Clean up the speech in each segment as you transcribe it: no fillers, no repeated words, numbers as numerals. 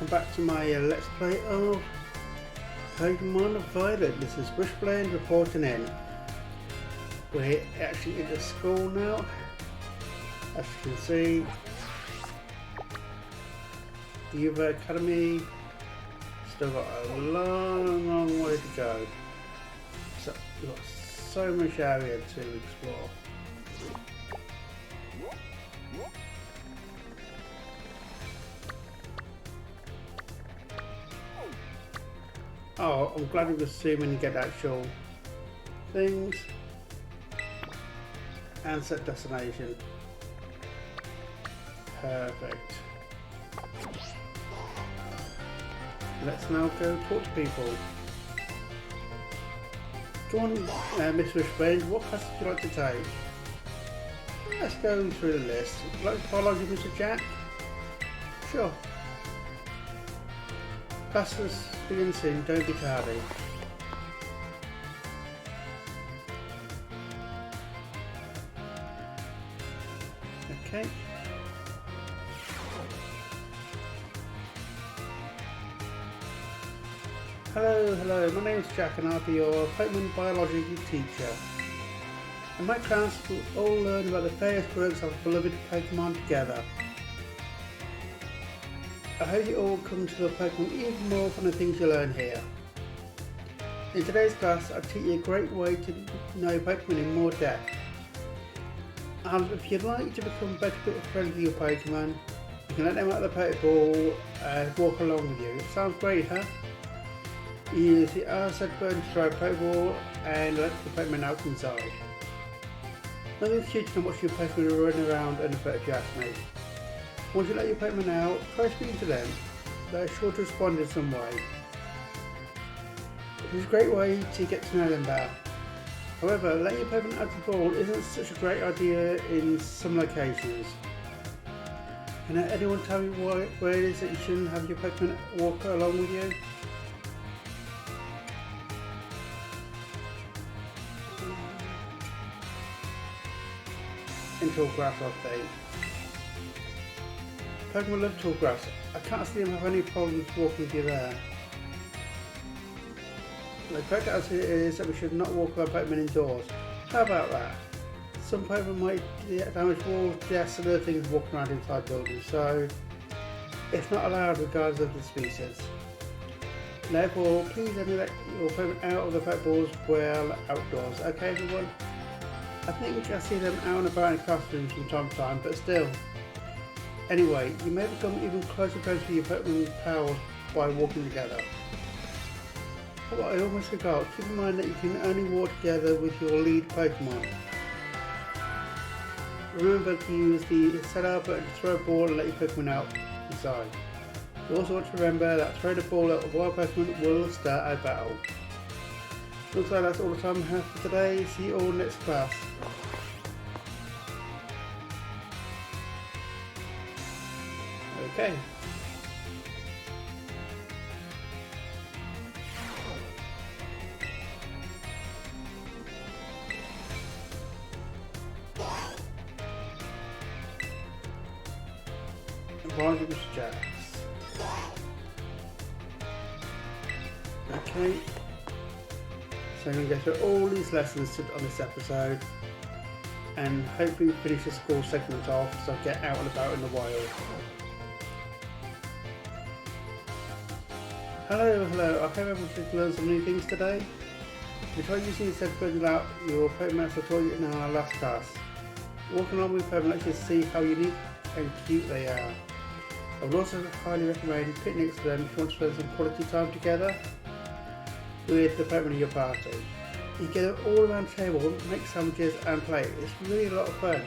welcome back to my Let's Play of Pokemon Violet. This is Wishblend reporting in. We're actually in the school now. As you can see, the Uva Academy still got a long way to go. So we've got so much area to explore. Oh, I'm glad we can see when you get actual things and set destination. Perfect. Let's now go talk to people. Go on, Miss Wishblend, what class would you like to take? Let's go through the list. Would you like to biology, Mr. Jack? Sure. Classes begin soon, don't be tardy. Okay. Hello, my name is Jack and I'll be your Pokemon Biology teacher. In my class we'll all learn about the various quirks of beloved Pokemon together. I hope you all come to the Pokemon even more from the things you learn here. In today's class I'll teach you a great way to know Pokemon in more depth. And if you'd like to become better friends with your Pokemon, you can let them out of the Pokeball and walk along with you. It sounds great, huh? You use the R-set button to throw a Pokeball and let the Pokemon out inside. Nothing's cute to watch your Pokemon run around and effect if you ask me. Once you let your Pokemon out, try speaking to them. They're sure to respond in some way. It is a great way to get to know them better. However, letting your Pokemon out of the ball isn't such a great idea in some locations. Can anyone tell me where it is that you shouldn't have your Pokemon walk along with you? In tall grass, I think. Pokemon love tall grass. I can't see them have any problems walking with you there. The correct answer is that we should not walk our Pokemon indoors. How about that? Some Pokemon might damage walls, desks and other things walking around inside buildings, so it's not allowed regardless of the species. Therefore, please only let your Pokemon out of the Pokeballs while outdoors. Okay everyone? I think I see them out and about in classrooms from time to time, but still. Anyway, you may become even closer friends with your Pokemon pals by walking together. Oh, I almost forgot, keep in mind that you can only walk together with your lead Pokemon. Remember to use the set R button to throw a ball and let your Pokemon out inside. You also want to remember that throwing the ball at a wild Pokemon will start a battle. Looks like that's all the time we have for today. See you all next class. Okay. Biology Mr. Jacks. Okay. So I'm going to go through all these lessons on this episode and hopefully finish the school segment off so I get out and about in the wild. Hello, I hope everyone should learn some new things today. If you try using the set button out your Pokemon as I taught you in our last class. Walking along with Pokemon lets you see how unique and cute they are. I would also highly recommend picnics with them if you want to spend some quality time together with the Pokemon in your party. You get them all around the table, make sandwiches and play. It's really a lot of fun.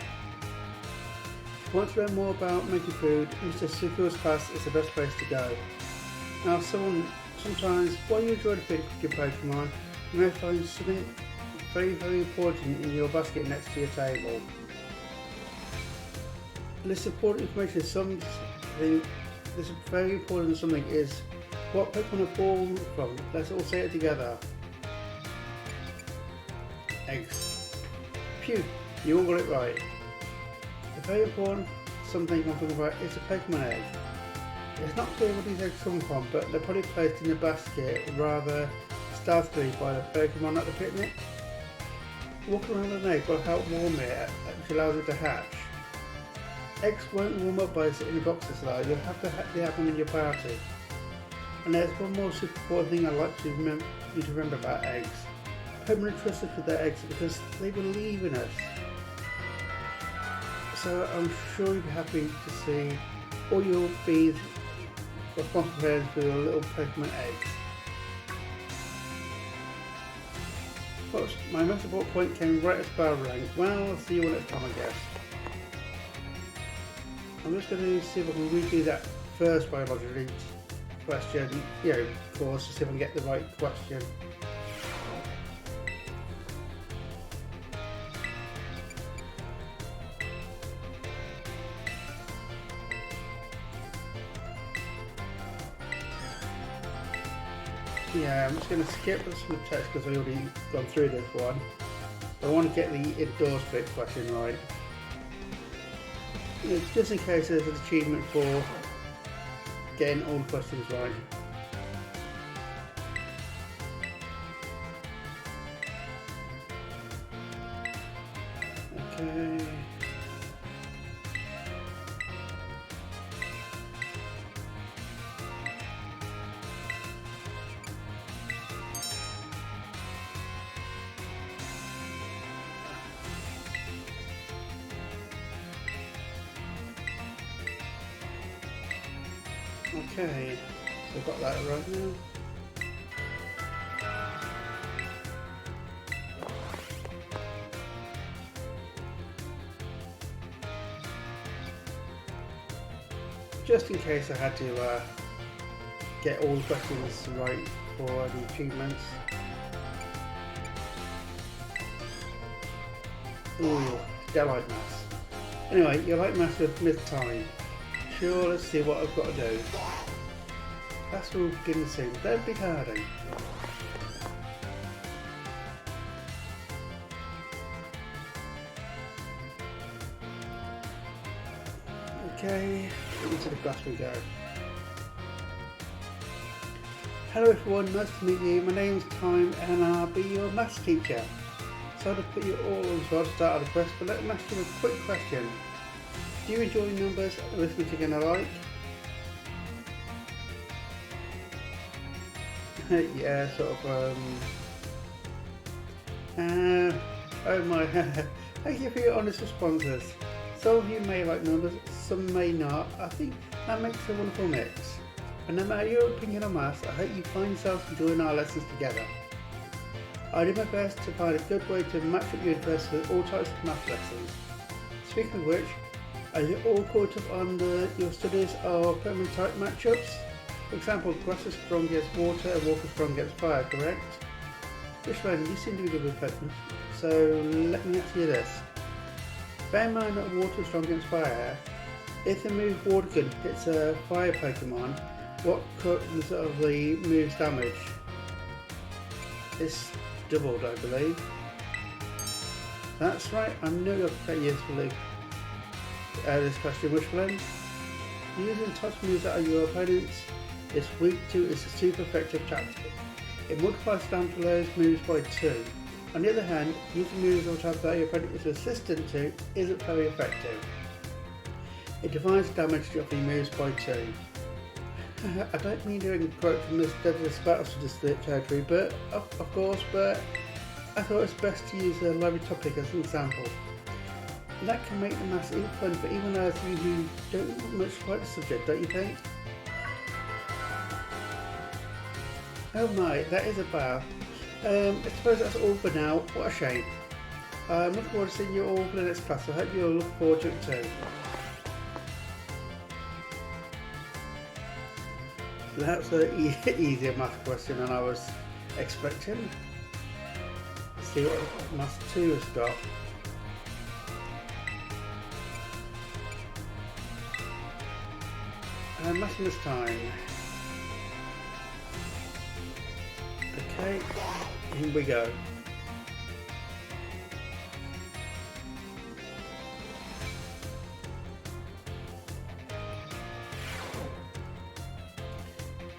If you want to learn more about making food, Mr. Suku's class is the best place to go. Now sometimes while you enjoy the picnic with your Pokemon, you may find something very important in your basket next to your table. This important information is this very important something is what Pokemon are born from. Let's all say it together. Eggs. Phew, you all got it right. The very important something I'm talking about is a Pokemon egg. It's not clear where these eggs come from, but they're probably placed in a basket rather stealthily by the Pokemon at the picnic. Walking around an egg will help warm it, which allows it to hatch. Eggs won't warm up by sitting in boxes though, you'll have to have them in your party. And there's one more super important thing I'd like you to remember about eggs. Pokemon trust us with their eggs because they believe in us. So I'm sure you'll be happy to see all your bees responsible players with your little Pokemon eggs. But my most important point came right as bell rang. Well, I'll see you all next time, I guess. I'm just going to see if I can redo that first biology question, of course, to see if I can get the right question. Yeah, I'm just going to skip some text because I've already gone through this one. I want to get the indoors bit question right. Just in case there's an achievement for getting all the questions right. Okay. Okay, so I've got that right now. Just in case I had to get all the questions right for the achievements. Ooh, daylight mass. Anyway, you like mass with mid-time. Sure, let's see what I've got to do. That's all beginning soon. Don't be hardy. Okay, into the class we go. Hello everyone, nice to meet you. My name's Time and I'll be your maths teacher. So I'll put you all on so I'll start the quest, but let me ask you a quick question. Do you enjoy numbers? Arithmetic you're gonna like? Yeah, sort of. Oh my! Thank you for your honest responses. Some of you may like numbers, some may not. I think that makes a wonderful mix. And no matter your opinion on maths, I hope you find yourself enjoying our lessons together. I do my best to find a good way to match up your interests with all types of math lessons. Speaking of which, are you all caught up on your studies of Pokemon type matchups? For example, grass is strong against water and water is strong against fire, correct? Wishblend, you seem to be good with Pokemon, so let me ask you this. Bear in mind that water is strong against fire. If the move Water Gun hits a fire Pokemon, what comes of the move's damage? It's doubled, I believe. That's right, I knew I'd play usefully. This question, Wishblend. Using touch moves that are your opponents is weak to is a super effective tactic. It multiplies damage for those moves by 2. On the other hand, using moves or types that your opponent is resistant to isn't very effective. It divides damage of your moves by 2. I don't mean to encroach on this deadliest battle statistic territory, but of course, but I thought it's best to use a library topic as an example. That can make the maths even fun for even those of you who don't much like the subject, don't you think? Oh my, that is a bath. I suppose that's all for now. What a shame. I'm looking forward to seeing you all for the next class. I hope you'll look forward to it too. That's an easier math question than I was expecting. Let's see what math 2 has got. Maths this time. Okay, here we go.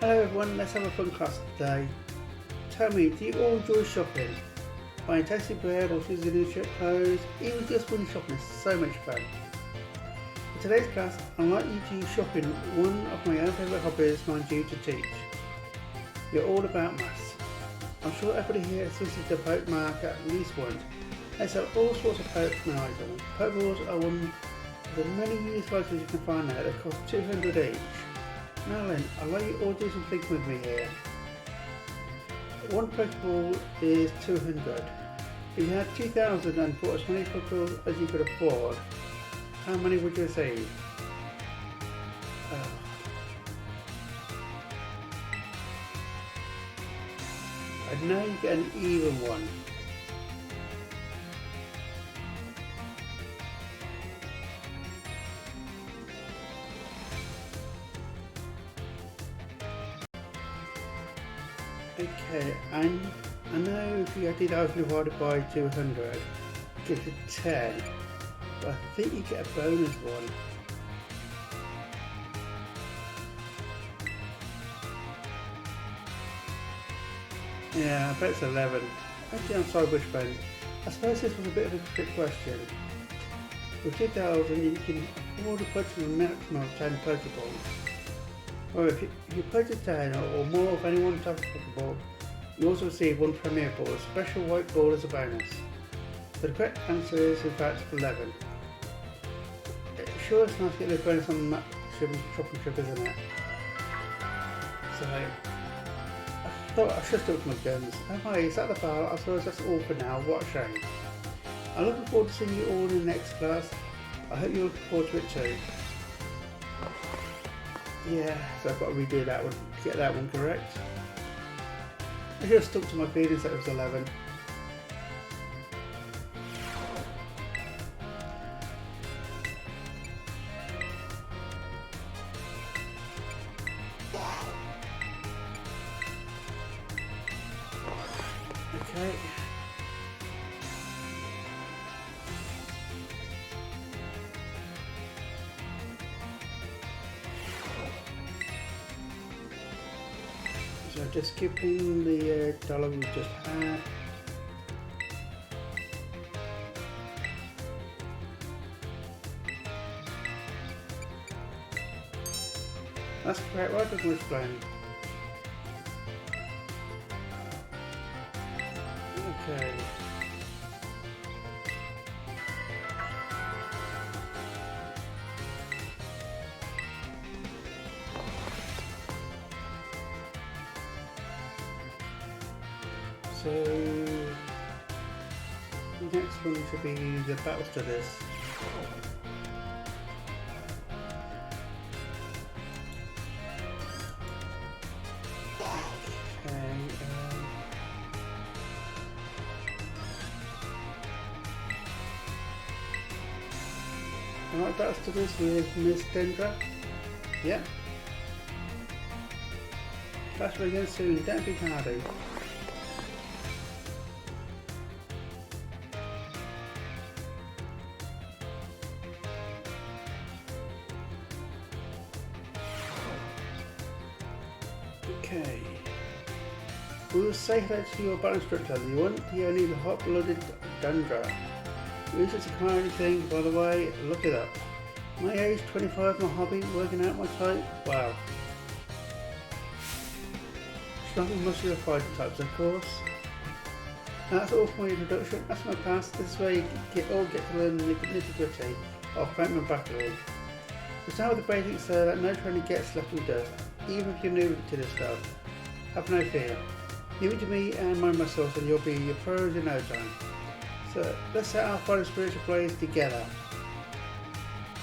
Hello everyone, let's have a fun class today. Tell me, do you all enjoy shopping? Buying tasty bread or choosing new shirt clothes, even just window shopping is so much fun. In today's class, I'd like you to use shopping, one of my own favourite hobbies, mind you, to teach. You're all about maths. I'm sure everybody here has visited the Poke market at least once. They sell all sorts of Pokemon items. Pokeballs are one of the many useful items you can find there that cost 200 each. Now then, I'll let you all do some thinking with me here. One Pokeball is 200. If you had 2,000 and bought as many Pokeballs as you could afford, how many would you receive? I know you get an even one. Okay, and I know if you did that divided by 200, it gives you 10, but I think you get a bonus one. Yeah, I bet it's 11. Actually, I'm sorry, Wishblend. I suppose this was a bit of a trick question. With 2,000, you can afford to purchase a maximum of 10 Pokeballs. Or if you purchase 10 or more of any one type of Pokeball, you also receive one Premier Ball, a special white ball as a bonus. So the correct answer is in fact 11. Sure, it's nice to get a bonus on that shopping trip, isn't it? So, I thought I should stick to my guns. Anyway, it's at the bar. I suppose that's all for now. What a shame. I'm looking forward to seeing you all in the next class. I hope you're looking forward to it too. Yeah, so I've got to redo that one to get that one correct. I just stuck to my feelings that it was 11. Okay. So just skipping the dialogue we just had. That's correct, right, with Wishblend. Okay. So the next one should be the battle studies. Alright, battle studies with Miss Dendra. Yep. Catch me again soon, don't be hardy. Okay. We will say hello to your battle instructor, the one the only the hot-blooded Dendra. This is a kind thing, by the way, look it up. My age, 25, my hobby, working out my type, wow. Strong muscular fighting types, of course. That's all for my introduction, that's my class. This is where you all get to learn the nitty-gritty of Pokemon battling. We start with the basics so that no training gets left in dust, even if you're new to this stuff. Have no fear. Leave it to me and my muscles and you'll be your pros in no time. So let's set our fighting spiritual blades together.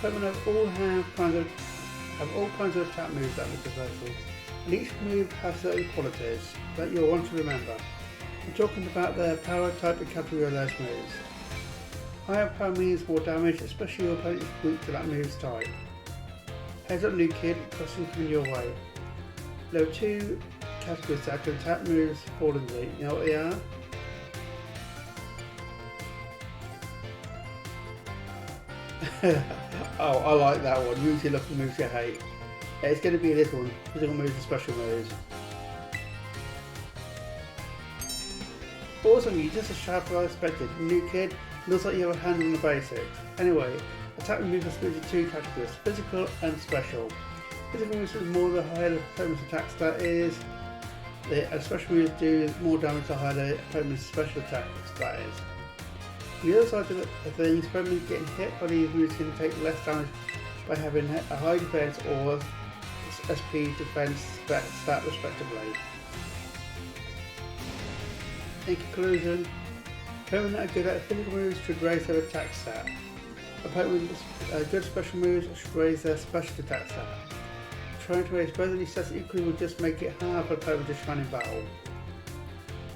Pokemon have all kinds of attack moves at their disposal, and each move has certain qualities that you'll want to remember. I'm talking about their power type and category of those moves. Higher power means more damage, especially your opponent is weak to that move's type. Heads up new kid, crossing coming your way. Level 2 categories that can attack moves fall into. You know what they are? Oh, I like that one. Use your lucky moves you hate. It's going to be this one, physical moves and special moves. Awesome, you're just as sharp as I expected. New kid, looks like you have a hand on the basics. Anyway, attack and moves are split into two categories, physical and special. Physical moves is more the higher opponent's attack stat is, and special moves do more damage the higher the opponent's special attack stat is. The other side of the things, opponents getting hit by these moves can take less damage by having a high defense or SP defense stat respectively. In conclusion, opponents that are good at physical moves should raise their attack stat. Opponents good special moves should raise their special attack stat. Trying to raise both of these stats equally will just make it hard for opponents to shine in battle.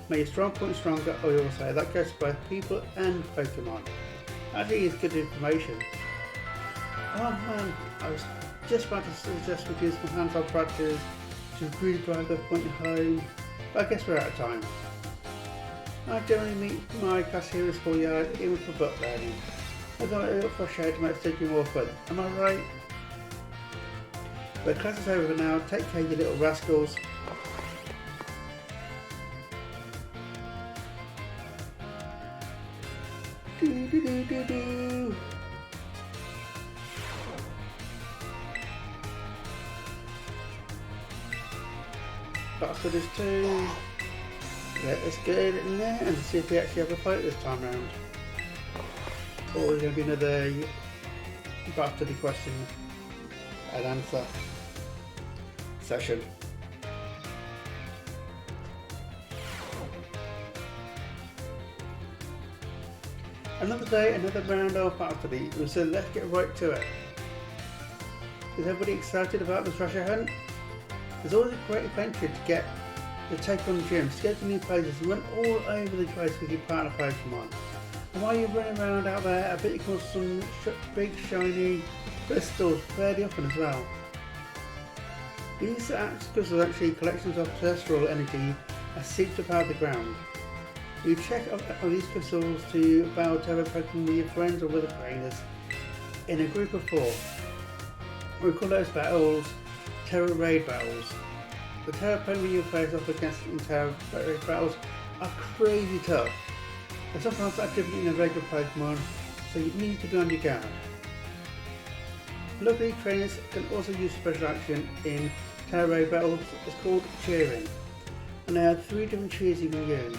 Make your strong point stronger, I will say. That goes for both people and Pokemon. Actually, it's good information. Oh man, I was just about to suggest we do some hands-on practice to really drive the point home, but I guess we're out of time. I generally meet my class here in schoolyard, even for book learning. I got a little frustrated to make it taking more fun. Am I right? But class is over now. Take care, you little rascals. Do do do do do. Bastard is two. Let's get in there and see if we actually have a fight this time round. Or is it going to be another bastardy question and answer session? Another day, another round of bastardy, so let's get right to it. Is everybody excited about the treasure hunt? There's always a great adventure to get to take on gyms, to get to new places and run all over the place with your partner Pokemon. And while you're running around out there, I bet you come across some big shiny crystals fairly often as well. These crystals are actually collections of terrestrial energy that seep to power the ground. You check on these crystals to battle Terra Pokemon with your friends or with the trainers in a group of 4. We call those battles Terra Raid battles. The Terra Pokemon you face off against in Terra Raid battles are crazy tough, and sometimes are different than regular Pokemon, so you need to be on your guard. Luckily, trainers can also use special action in Terra Raid battles. It's called cheering, and there are 3 different cheers you can use.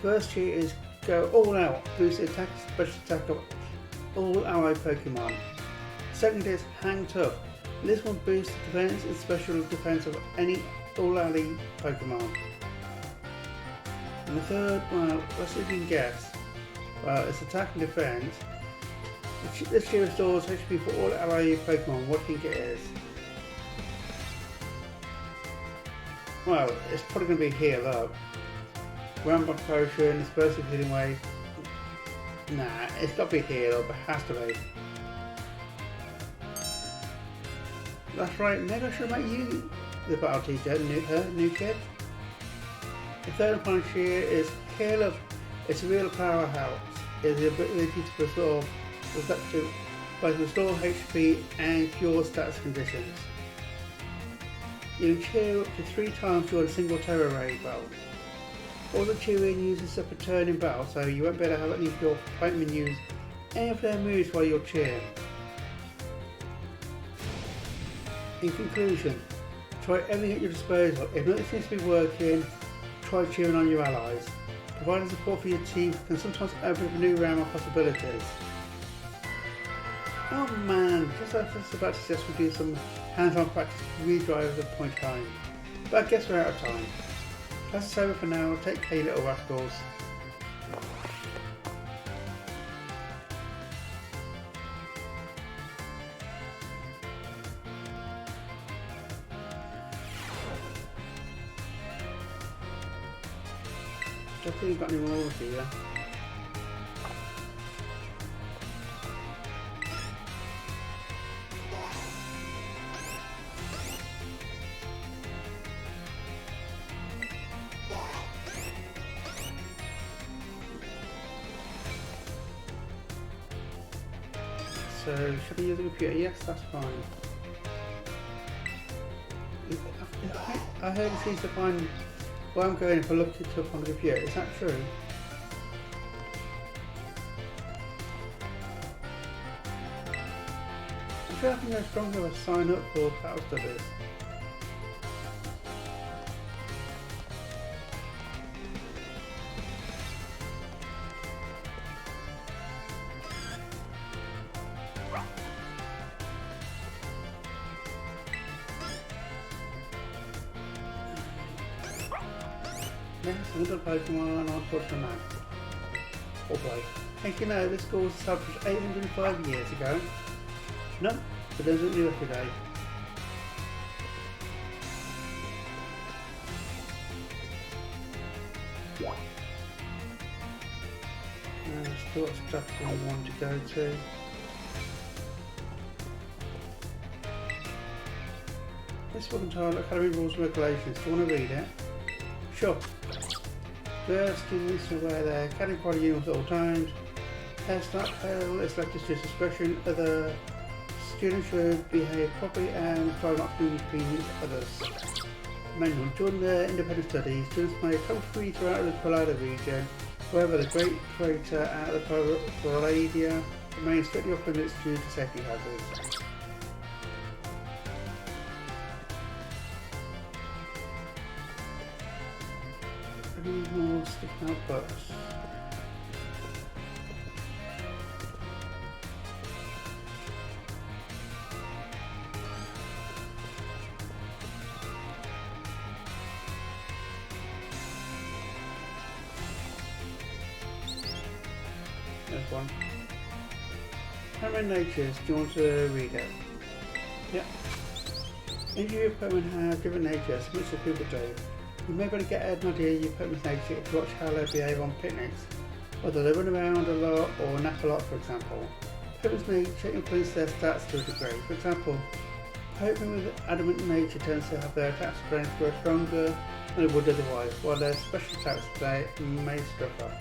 First cheer is go all out, boost the attack special attack of all allied Pokemon. Second is hang tough. This one boosts the defense and special defense of any all allied Pokemon. And the third, well, let's see if you can guess. Well, it's attack and defense. This cheer restores HP for all allied Pokemon. What do you think it is? Well, it's probably going to be heal up. Rampart Potion, Explosive Healing Wave. Nah, it's got to be heal up, it has to be. That's right, maybe I should make you the battle teacher, new kid. The third and final cheer is heal up. It's a real powerhouse. It's the ability to restore both restore HP and cure status conditions. You can cheer up to 3 times during a single Terra Raid battle. All the cheering uses up a turn in battle, so you won't be able to have any of your Pokemon use any of their moves while you're cheering. In conclusion, try everything at your disposal. If nothing seems to be working, try cheering on your allies. Providing support for your team can sometimes open up a new realm of possibilities. Oh man, just about to suggest we do some hands-on practice to really drive the point home. But I guess we're out of time. Class is over for now. Take care, you little rascals. Don't think you've got any more over here. So, should I use the computer? Yes, that's fine. I heard it seems to find where I'm going if I look it up on the computer. Is that true? I'm sure I think they're stronger to sign up for battle studies. Next, another Pokemon on Fortuna. Oh boy. Think you know this school was established 805 years ago? No, but there's a new every day. Still got stuff I want to go to. This one entitled Academy Rules and Regulations. Do you want to read it? Sure. First, students should wear their academy body uniforms at all times. Hairstyle is left to students' discretion. Other students should behave properly and try not to inconvenience others. Manual. During their independent studies, students may travel free throughout the Pallada region. However, the Great Crater at the Palladia remains strictly off limits due to safety hazards. Any more sticking out butts? There's one. How many natures do you want to read it? Yep. Each of your Pokemon have different natures, which the people do. You may be able to get an idea of your Pokemon's nature if you watch how they behave on picnics, whether they run around a lot or nap a lot, for example. Pokemon's nature influences their stats to a degree. For example, Pokemon with adamant nature tends to have their attack strength grow stronger than it would otherwise, while their special attacks they may suffer.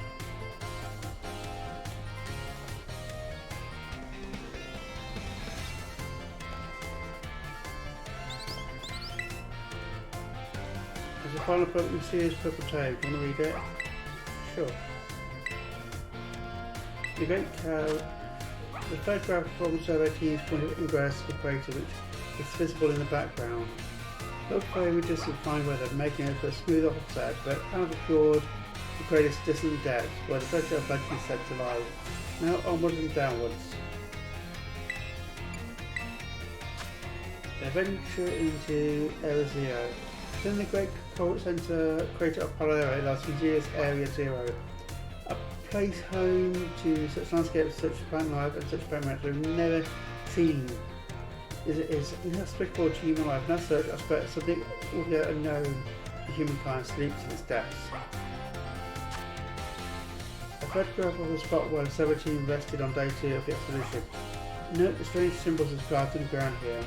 There's a final Pokemon series Purple Tail. Do you want to read it? Sure. The Great Cow. The photograph from survey teams pointed ingress to the crater which is visible in the background. Look very reduced in fine weather, making it for a smooth offset, but clouds obscured the crater's distant depth, where the pressure of legend is said to lie. Now onwards and downwards. They venture into Area Zero. Within the Great Cold Center crater of Pallada lies Zero's Area Zero, a place home to such landscapes, such plant life, and such experiments we've never seen. It is inexplicable to human life, and as such, I expect something altogether unknown to humankind sleeps in its depths. A photograph of the spot where the survey team rested on day 2 of the expedition. Note the strange symbols inscribed on the ground here.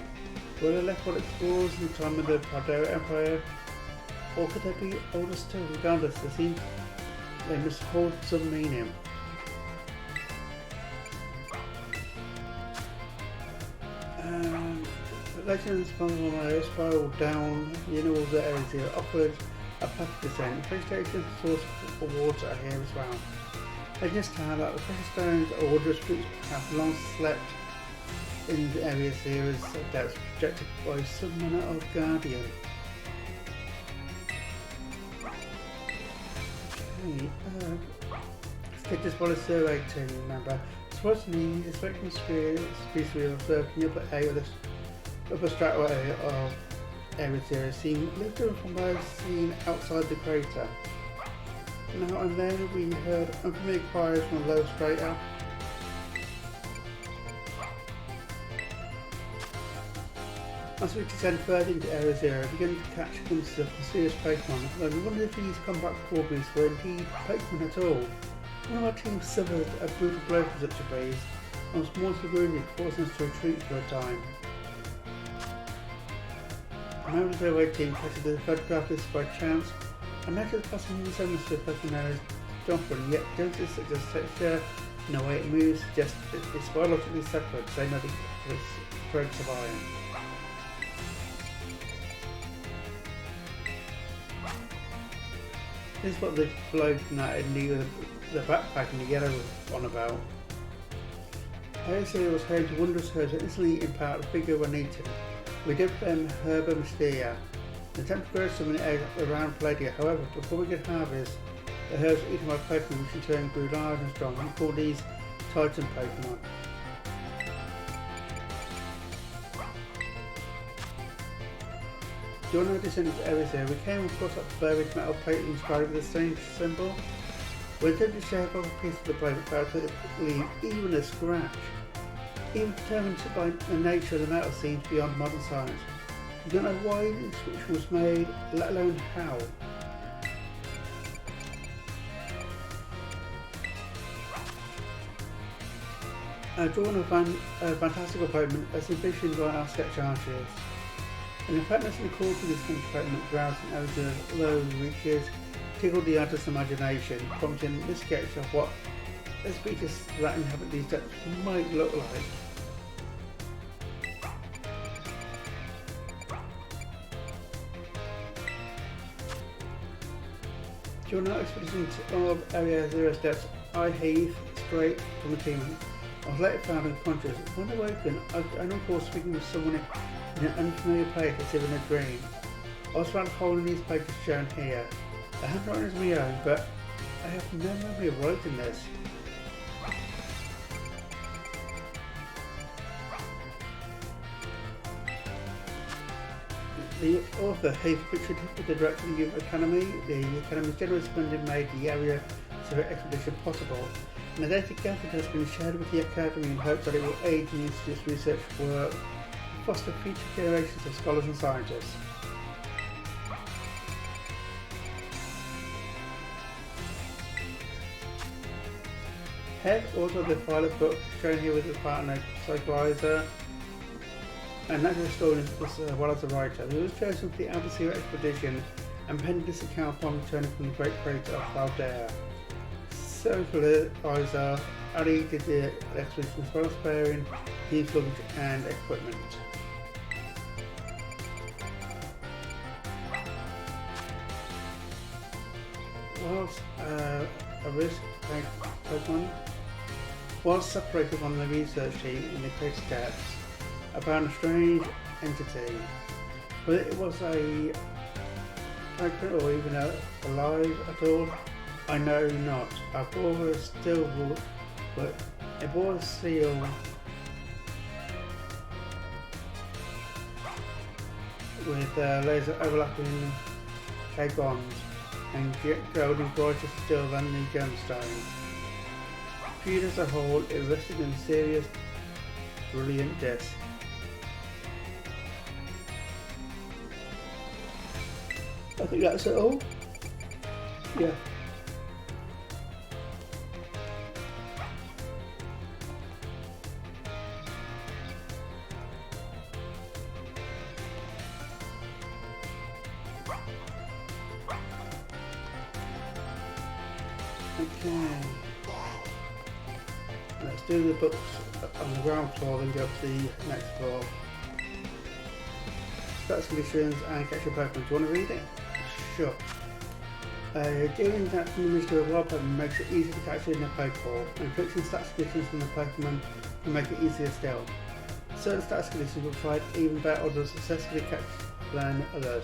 Were they left for explorers in the time of the Paldera Empire, or could they be older still? Regardless, they seem they must hold some meaning. The legends spiral down the inner walls of the Area Zero, offered a path of descent. The station source for water are here as well. Legends tell that the precious stones or wondrous fruits have long slept in the Area Zero's depths, projected by some manner of guardian. Okay, let's take this one as survey team member. Supposedly, the spectrum species we observed in the upper area of the upper strato area of Area Zero seem different from those seen outside the crater. Now and then we heard unfamiliar cries from the lower strata. As we descend further into Area Zero, we begin to catch glimpses of mysterious Pokemon, though we wonder if these combat Corgis were indeed Pokemon at all. One of our team suffered a brutal blow from such a breeze and was mortally wounded, forcing us to retreat for a time. A member of the survey team tested the photograph this by chance and noticed passing resemblance to a Pokemon known as Jumpman, yet differences such as texture and the way it moves suggest it's biologically separate, same as its threads of iron. This is what the bloke in the backpack in the yellow was on about. Area was home to wondrous herbs that instantly impart the figure when eaten. We dubbed them Herba Mystica. The attempt to grow some in the area around Palladia. However, before we could harvest, the herbs were eaten by Pokemon, which in turn grew large and strong. We called these Titan Pokemon. During our descent into areas here, we came across a buried metal plate inscribed with a strange symbol. We attempted to shake off a piece of the plate but failed to leave even a scratch. Even determined by the nature of the metal seems beyond modern science. We don't know why this switch was made, let alone how. A drawing of a fantastical Pokemon as envisioned by our sketch artists. And the fact that the core to this Pokemon browsing over the low reaches tickled the artist's imagination, prompting the sketch of what the species that inhabit these depths might look like. During our expedition of Area 0's depths, I heaved straight from the team. I was later found unconscious. When I awoken, I recall speaking with someone in an unfamiliar place as if in a dream. I was found holding these pages shown here. I have written as my own, but I have no memory of writing this. The author has pictured with the director of the Youth Academy. The Academy's generous funding made the Area Zero expedition possible. And the data gathered has been shared with the Academy in hopes that it will aid the Institute's research work and foster future generations of scholars and scientists. Head authored the pilot book shown here with his partner, psychologizer and natural historian as well as a writer. He was chosen for the Albacea expedition and penned this account upon returning from the Great Crater of Valdea. Socializer Ali did the expedition as well as sparing his luggage and equipment. Whilst whilst separated from the research team in the crater depths, I found a strange entity. Whether it was a Pokemon or even alive at all, I know not. I bore a steel wood, but it bore a seal with laser overlapping K-bonds and golden brighter still than the gemstone. Viewed as a whole, it rested in a serious, brilliant disc. I think that's it all. Yeah. Okay. Let's do the books on the ground floor, then go up to the next floor. Stats conditions and catch your Pokemon. Do you want to read it? Sure. Dealing that from the mystery of wild Pokemon makes it easy to catch in a Pokeball, and inflicting stats conditions from the Pokemon can make it easier still. Certain stats conditions will provide even better odds of successfully catch than others.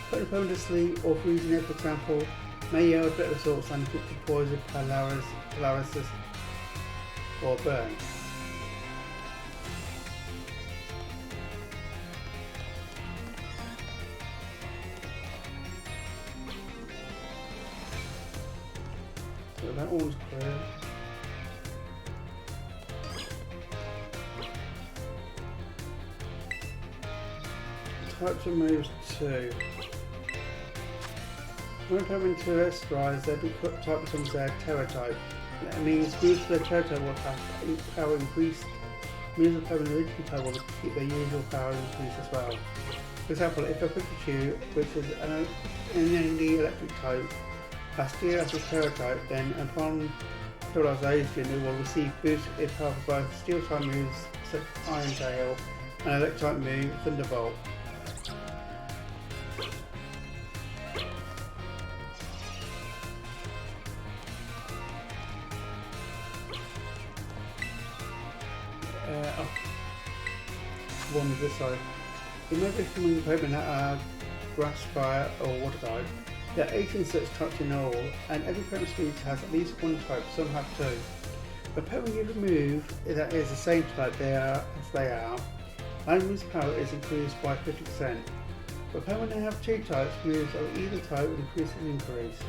Putting a Pokemon to sleep or freezing it, for example, may yield better results than inflicting poison, paralysis, or burn. So that one's clear. Types of moves 2. When Pokemon terrestrialize, they'll be type becomes their Terra type. That means moves to their Terra type will have power increased. Moves of Pokemon original type will keep their usual power increase as well. For example, if a Pikachu, which is an innately electric type, has Steel as its Terra type, then upon terrestrialization it will receive boost in power for both Steel type moves such as Iron Tail and Electric type move Thunderbolt. one on this side. You may be familiar with Pokemon that are grass, fire or water type. There are 18 such types in all, and every Pokemon species has at least one type, some have two. The Pokemon you remove that is the same type as they are, Landman's power is increased by 50%. But Pokemon that have two types, moves of either type will increase and increase.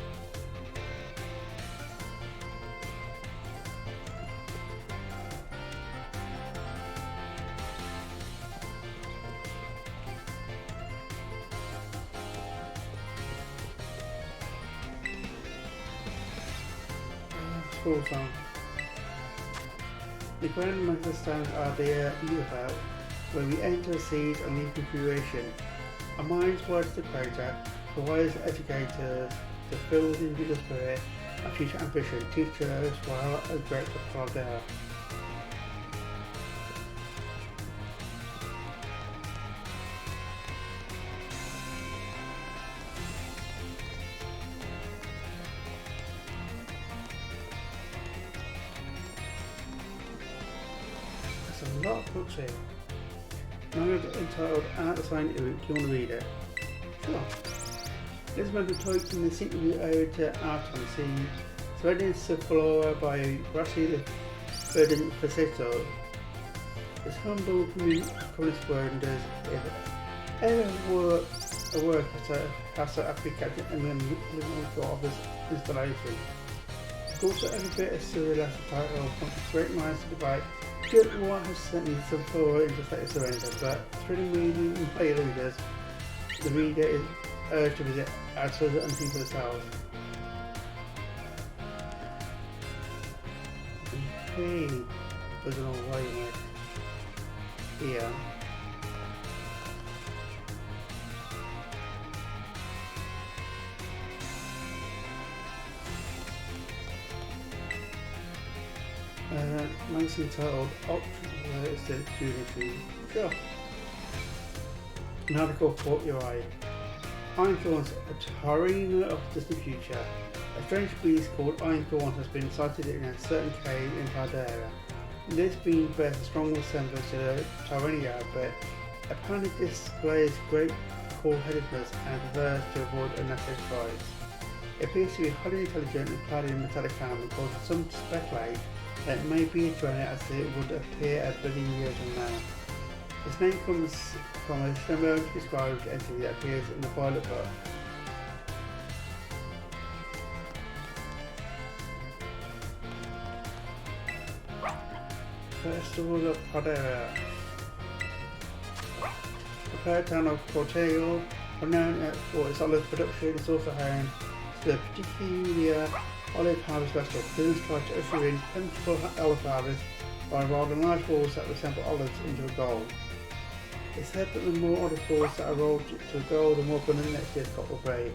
School song. The grandmaster stands are there about where we enter seeds and leave configuration. Our minds wide to the creator, provides educators to fill with individual spirit and future ambition, teachers while a great for there. A lot of books here. Now entitled Art of Science. Do you want to read it? Sure. This is a talk from the secret area to Art on Sea. Spreading Flora by Grassy Verdant Facetto. This humble communist word does ever work a work as an application and then living of this installation. It's also every bit as surreal as the title of Great Minds to Debate. Good one has sent me some forward into state of surrender, but through the reading and play readers, the reader is urged to visit outside and people themselves. Okay, there's an old way here. Mine's entitled Option Unity. Sure. An article caught your eye. Iron Thorns, a Taurina of distant future. A strange beast called Iron Thorn has been sighted in a certain cave in Paldera. This being bears a strong resemblance to the Taurina, but apparently displays great cool-headedness and prefers to avoid unnecessary fights. It appears to be highly intelligent and clad in metallic armor, causing some to speculate that it may be a drone as it would appear a billion years from now. Its name comes from a similar described entity that appears in the pilot book. Festival of Paldera. The third town of Corteo, renowned for its olive production, is also home to the peculiar olive harvest festival. Students try to usher in plentiful olive harvest by rolling large balls that resemble olives into a goal. It's said that the more olive balls that are rolled to a goal, the more abundant next year's crop will be.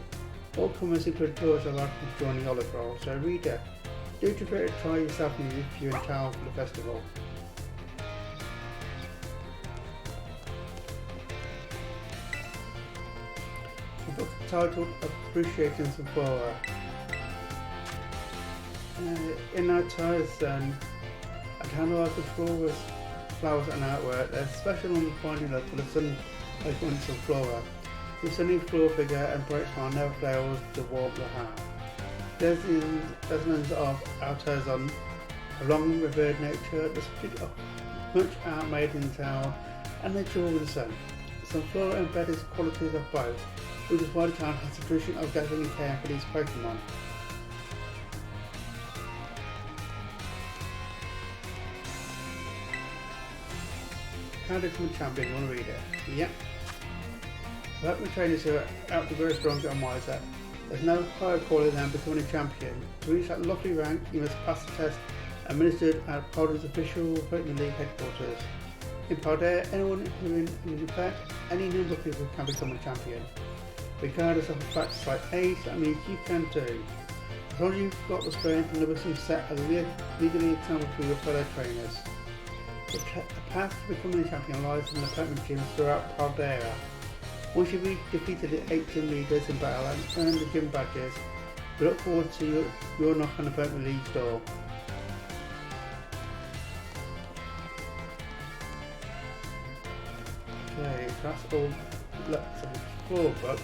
All comers include tourists are welcome to join the olive roll, so reader, do try yourself if you're in town for the festival. A book titled Appreciating Some Flora. In our ties, a catalog of flowers and artwork. There's special on finding love for the sun icons of flora. The sunny floor figure and bright smile never fails to warm the heart. Dozens of Altazon, a long revered nature, the subject of much art made in the town, and the jewel of the sun. Some flora embodies qualities of both, which is why the town has a tradition of gathering and caring for these Pokemon. How to become a champion? You want to read it? Yep. Pokemon trainers who are out to grow stronger and wiser. There's no higher quality than becoming a champion. To reach that lofty rank, you must pass the test administered at Paldera's official Pokemon League headquarters. In Paldera, anyone who in fact, any number of people can become a champion. Regardless of factors like age, that means you can too. As long as you've got the strength and the wisdom set as a legally example for your fellow trainers. The path to becoming a champion lies in the Pokemon gyms throughout Paldera. Once you've defeated the 8 gym leaders in battle and earned the gym badges, we look forward to your knock on the Pokemon League's door. Okay, that's all. Let's explore books.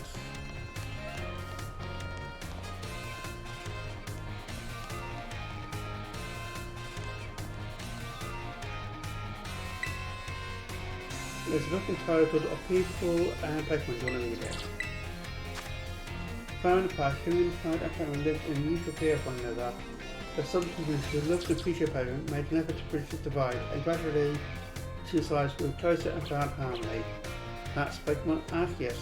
There's a book entitled Of People and Pokemon. Do you want to read it? Far in the past, humankind and Pokemon lived in mutual fear of one another. But some humans who loved to appreciate Pokemon made an effort to bridge this divide, and gradually two sides grew closer and found harmony. That's Pokemon Arceus,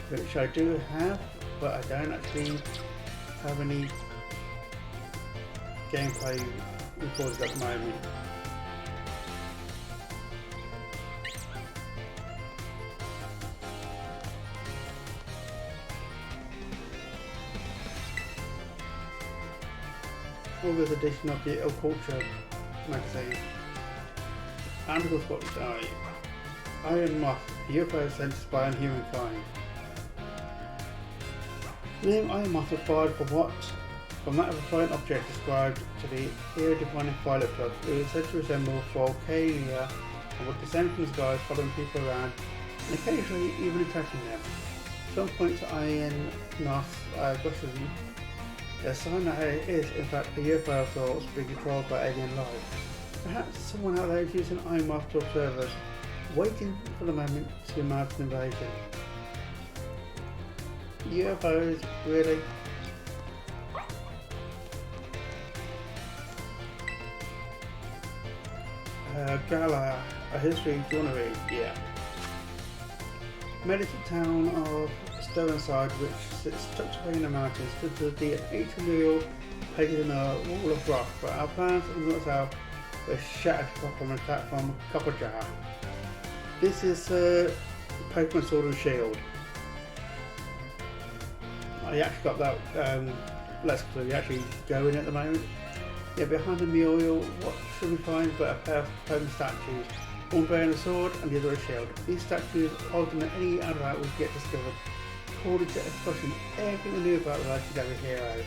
which I do have, but I don't actually have any gameplay recorded at the moment. August edition of the Culture magazine. Article Spotlight. Iron Moth, UFO sent by humankind. The name Iron Moth was borrowed from that of a flying object described to be air-defining violet flux. It was said to resemble volcania and would descend from the skies, following people around and occasionally even attacking them. Some point to Iron Moth's aggression. A sign that it is, in fact, a UFO of sorts being controlled by alien life. Perhaps someone out there is using Iron Moth to observe us, waiting for the moment to mount an invasion. UFOs, really? Gala, a history, do you want to read? Yeah. Medicine town of Stonesides, which sits tucked away in the mountains, stood to be an 800-year-old pagan wall of rock, but our plans in the south were shattered from an attack from Copperjar. This is Pokemon Sword and Shield. I actually got that less clue actually going at the moment. Yeah, behind the Muriel, what should we find but a pair of Pokemon statues, one bearing a sword and the other a shield. These statues older than any other art we get discovered, according to expression everything we knew about the legendary hero.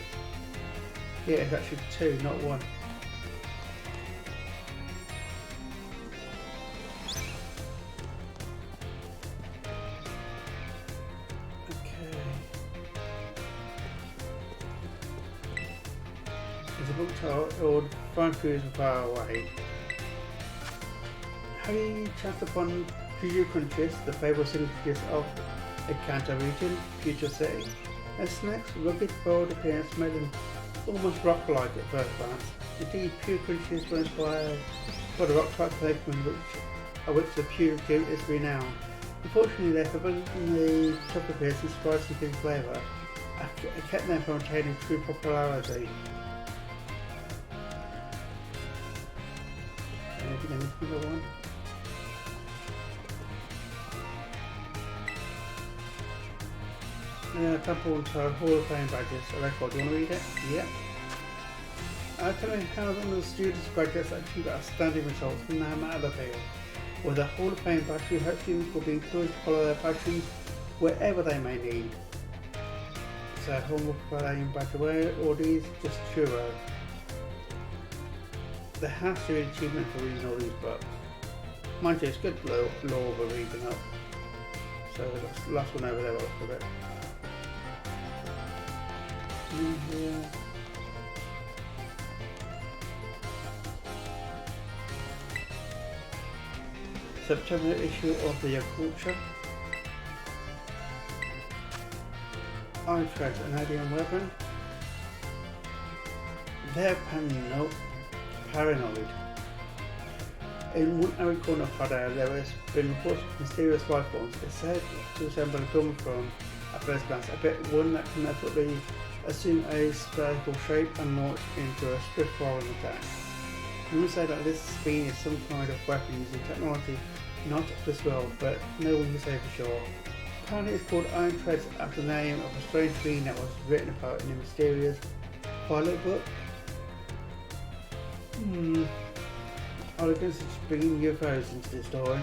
Yeah, it's actually two, not one. There's a book titled Find Food from Far Away. Have you chanced upon Future Crunches, the favourite significance of a Kanto region, Future City? A snack's rugged, bold appearance made them almost rock-like at first glance. Indeed, Pure Crunches were inspired by the rock-type Pokemon of which the Pure Cute is renowned. Unfortunately, their forbiddingly tough appearance and surprisingly flavour kept them from attaining true popularity. Anything in this number one? A couple of Hall of Fame badges, a record. Do you want to read it? Yeah. Tell me how some of the students graduates actually got outstanding results no matter the field. With a Hall of Fame badge, we hope students will be encouraged to follow their passions wherever they may need. So Hall of Fame badge away, or these just churro. There has to be an achievement for reading all these books. Mind you, it's good law for reading up. So the last one over there, I'll look for it. Here. September issue of the Culture. Iron Threads, an alien weapon. They're paranoid. In one arid corner of Padea, there has been reports of mysterious life forms. It's said to resemble a Dormicron at first glance, a bit one that can effortlessly assume a spherical shape and launch into a swift foreign attack. Rumors say that this being is some kind of weapon using technology not of this world, but no one can say for sure. Apparently it's called Iron Threads after the name of a strange being that was written about in a mysterious pilot book. I was going to just bring UFOs into this story.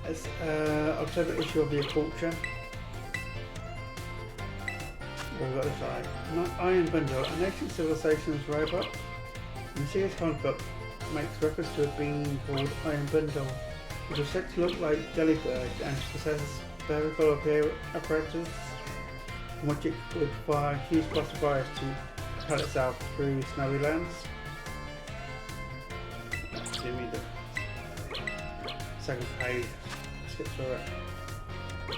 It's October issue of the Culture. We've got this right. Iron Bundle, an ancient civilization's robot. Mysterious conflict makes reference to a being called Iron Bundle, which is said to look like Delibird and possess spherical apparatus from which it would fire huge blasts of fire to propel itself through snowy lands. Give me the second page. Skip through it.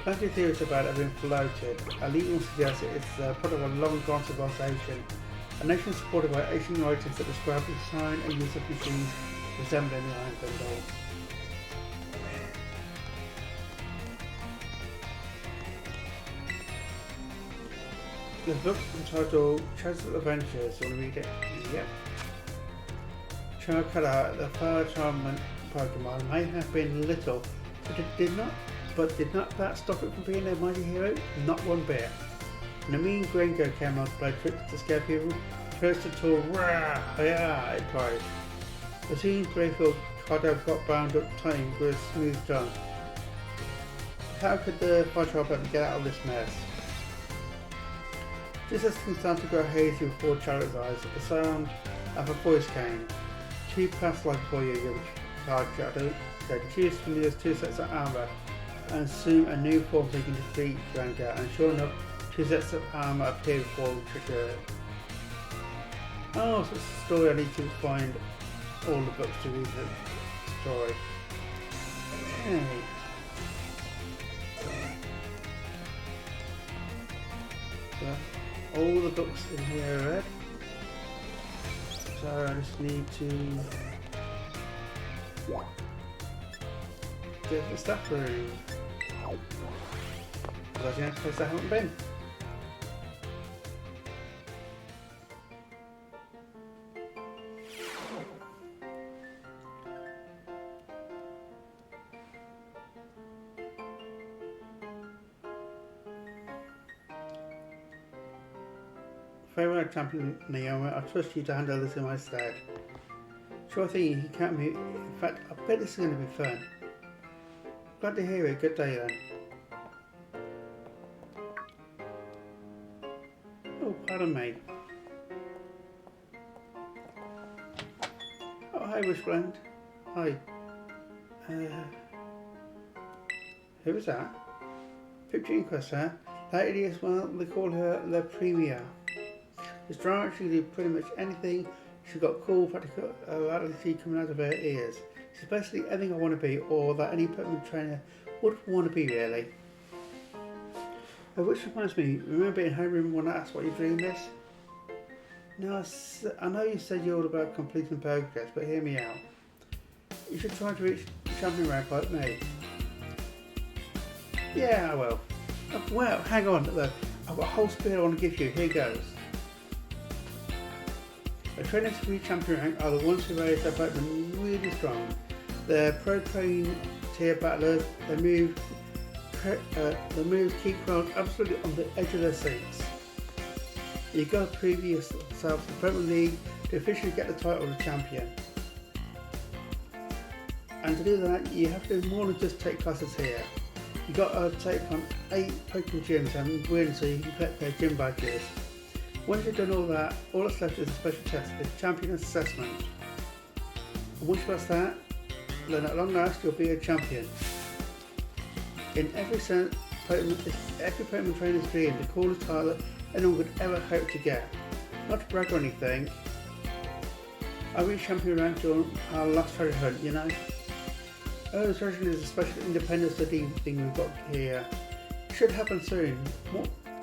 Plenty of theories about it have been floated. A leading one suggests it is the product of a long-gone civilization, a nation supported by ancient writings that describe the design and use of machines resembling the Iron Bundle. The book entitled Chaz's Adventures. You want to read it? Yep. Charkada, the fire tournament Pokemon, may have been little, but did not that stop it from being a mighty hero? Not one bit. When the mean Gringo came on to play tricks to scare people, first to talk, rah, yeah, it cried. The scene grateful Cardo got bound up tight with a smooth tongue. How could the fire tournament get out of this mess? Just as things started to grow hazy before Charlotte's eyes, the sound of a voice came. She passed like for you, card Shadow said. Choose from these two sets of armour and soon a new form taking defeat drank out, and sure enough, two sets of armour appeared before Trigger. Oh, so it's a story I need to find all the books to read the story. Okay. So, all the books in here are read. So I just need to get the stuff room. That's the only place I haven't been. Farewell, Champion Naomi. I trust you to handle this in my stead. Sure thing, you can't be. In fact, I bet this is going to be fun. Glad to hear it. Good day then. Oh, pardon me. Oh, hi, Wishblend. Hi. Who was that? Picture Inquest, huh? That idiot as well. They call her the Premier. This drama she can do pretty much anything. She's got cool practicality coming out of her ears. She's basically anything I want to be, or that any Pokemon trainer would want to be, really. Which reminds me, remember in Homeroom when I asked what your dream is? No, I know you said you're all about completing Pokédex, but hear me out. You should try to reach champion rank like me. Yeah, I will. Well, hang on though. I've got a whole spiel I want to give you. Here goes. The trainers to reach champion rank are the ones who raise their Pokemon really strong. They're pro-trained tier battlers. Their moves keep crowds absolutely on the edge of their seats. You've got to prove yourself to the Pokemon League to officially get the title of champion. And to do that, you have to do more than just take classes here. You've got to take on 8 Pokemon gyms and win so you can collect their gym badges. Once you've done all that, all that's left is a special test, the champion assessment. And once you pass that, then at long last you'll be a champion. In every sense, every Pokemon trainer's dream, the coolest title that anyone could ever hope to get. Not to brag or anything, I reached champion rank during our last treasure hunt, you know. Oh, the treasure hunt is a special Independence Day thing we've got here. It should happen soon.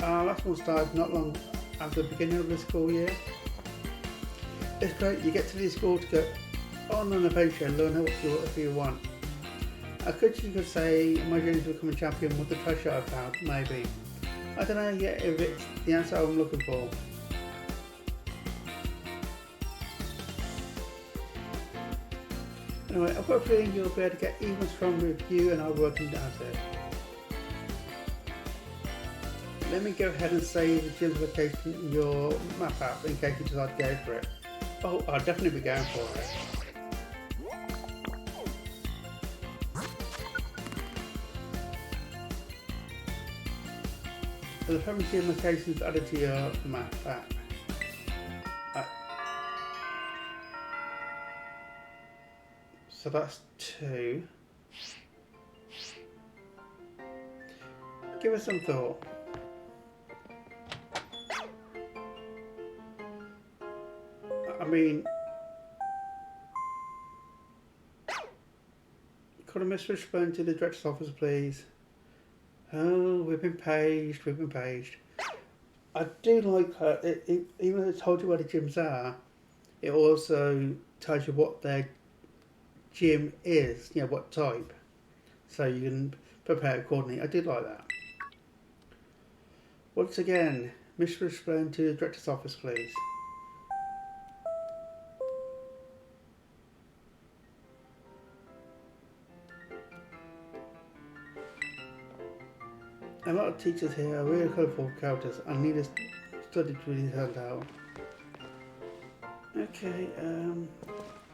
Our last one started not long after the beginning of the school year. It's great, you get to the school to go on an adventure and learn what you want. You could say my journey to become a champion with the treasure I found, maybe. I don't know yet if it's the answer I'm looking for. Anyway, I've got a feeling you'll be able to get even stronger with you and I working at it. Let me go ahead and save the gym location in your map app in case you decide to go for it. Oh, I'll definitely be going for it. So the Pokemon gym locations added to your map app. So that's 2. Give it some thought. I mean, could I Miss Wishblend to the director's office, please? Oh, we've been paged, we've been paged. I do like her, even though it told you where the gyms are, it also tells you what their gym is, you know, what type. So you can prepare accordingly. I did like that. Once again, Miss Wishblend to the director's office, please. A lot of teachers here are really colourful characters and need a study to really stand out. Okay,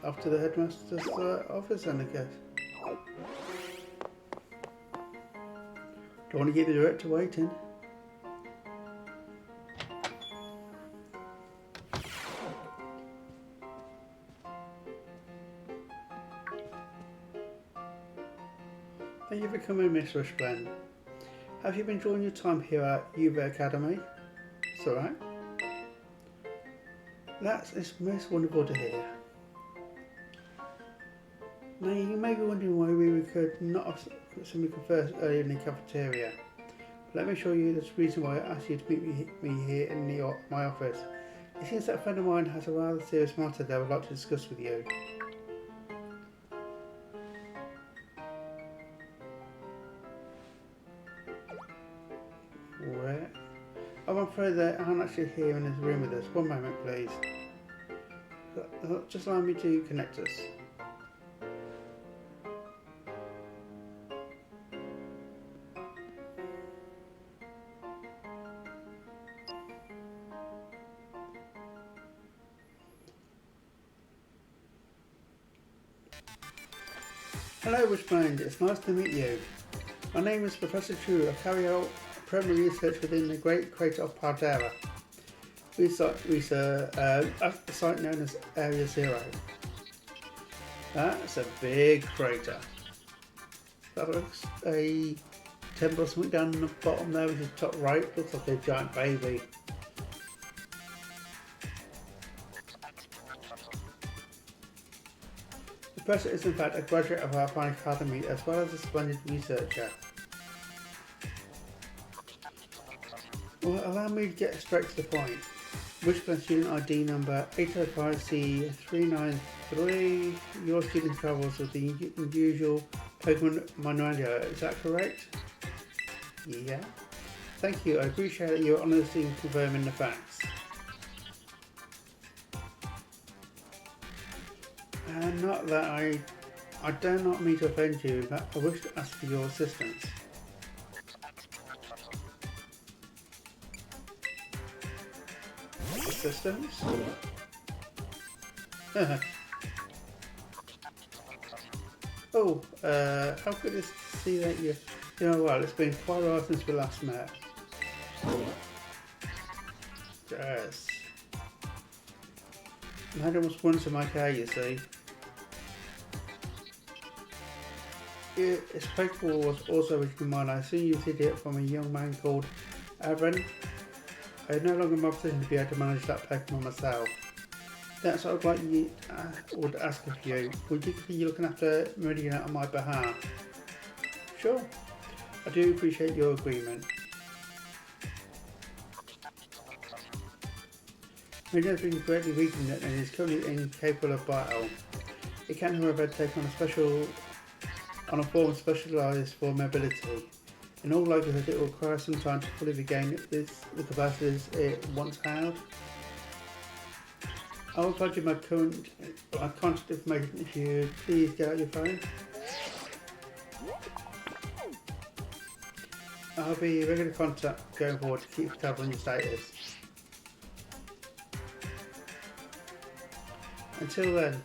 off to the headmaster's office then, I guess. Don't want to keep the director waiting. Thank you for coming, Miss Wishblend. Have you been enjoying your time here at UV Academy? It's alright. It's most wonderful to hear. Now you may be wondering why we could not have something first earlier in the cafeteria. Let me show you the reason why I asked you to meet me here in my office. It seems that a friend of mine has a rather serious matter that I would like to discuss with you. Where? I'm afraid they aren't actually here in this room with us. One moment, please. Just allow me to connect us. Hello, Wishblend. It's nice to meet you. My name is Professor True. I carry out primary research within the Great Crater of Paldera. We at the site known as Area 0. That's a big crater. That looks a temple or something down the bottom there, which is top right. Looks like a giant baby. The professor is in fact a graduate of our fine academy as well as a splendid researcher. Well, allow me to get straight to the point. Wishblend student ID number 805C393. Your student travels with the unusual Pokemon Monradio. Is that correct? Yeah. Thank you. I appreciate your honesty in confirming the facts. And not that I dare not mean to offend you, but I wish to ask for your assistance. Assistance? Oh, how good is to see that you're doing well. It's been quite a while since we last met. Yes. I had almost one to my care, you see. Its Pokeball was also originally mine. I assume you did it from a young man called Aaron. I am no longer in my position to be able to manage that Pokemon myself. That's what I'd like you to ask of you. Would you consider looking after Meridian on my behalf? Sure. I do appreciate your agreement. Meridian has been greatly weakened and is currently incapable of battle. It can, however, take on a form specialised for mobility. In all likelihood, it will require some time to fully regain the capacities it once held. I will provide you my contact information if you please get out your phone. I'll be regular contact going forward to keep tabs on your status. Until then.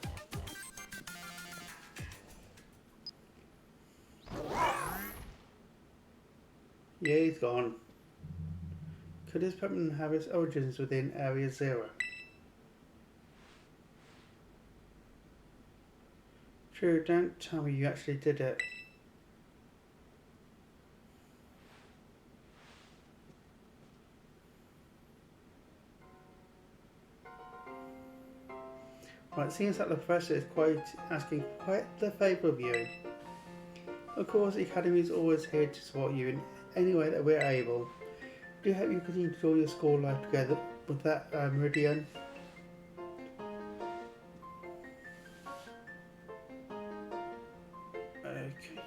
Yeah, he's gone. Could this Pokemon have its origins within Area 0? True, don't tell me you actually did it. Right, it seems that the professor is asking quite the favour of you. Of course, the Academy is always here to support you in any way that we're able. Do hope you continue to enjoy your school life together with that Meridian. Okay.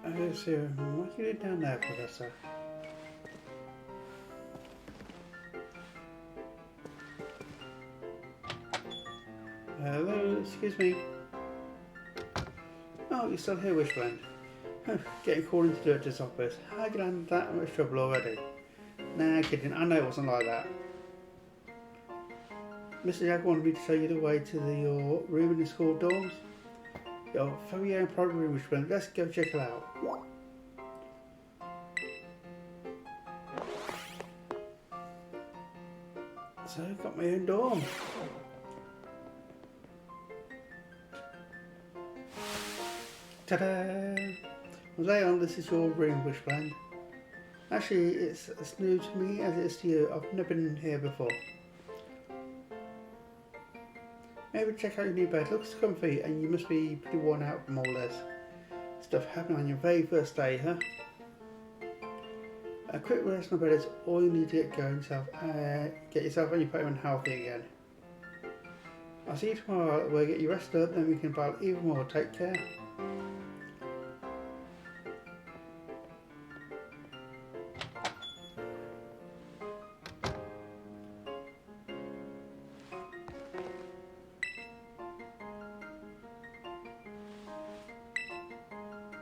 Okay, so what are you doing down there, Professor? Hello, excuse me. Oh, you're still here, Wishblend. Getting called into the director's office. How did I get that much trouble already? Nah, kidding. I know it wasn't like that. Mr. Jack wanted me to show you the way to your room in the school dorms. Your very own private room, Wishblend. Let's go check it out. So, I've got my own dorm. Ta-da! Well, Leon, this is your room, Wishblend. Actually, it's as new to me as it is to you. I've never been here before. Maybe check out your new bed. Looks comfy, and you must be pretty worn out from all this stuff happening on your very first day, huh? A quick rest on the bed is all you need to get yourself and your Pokemon healthy again. I'll see you tomorrow. We'll get you rested up, then we can battle even more. Take care.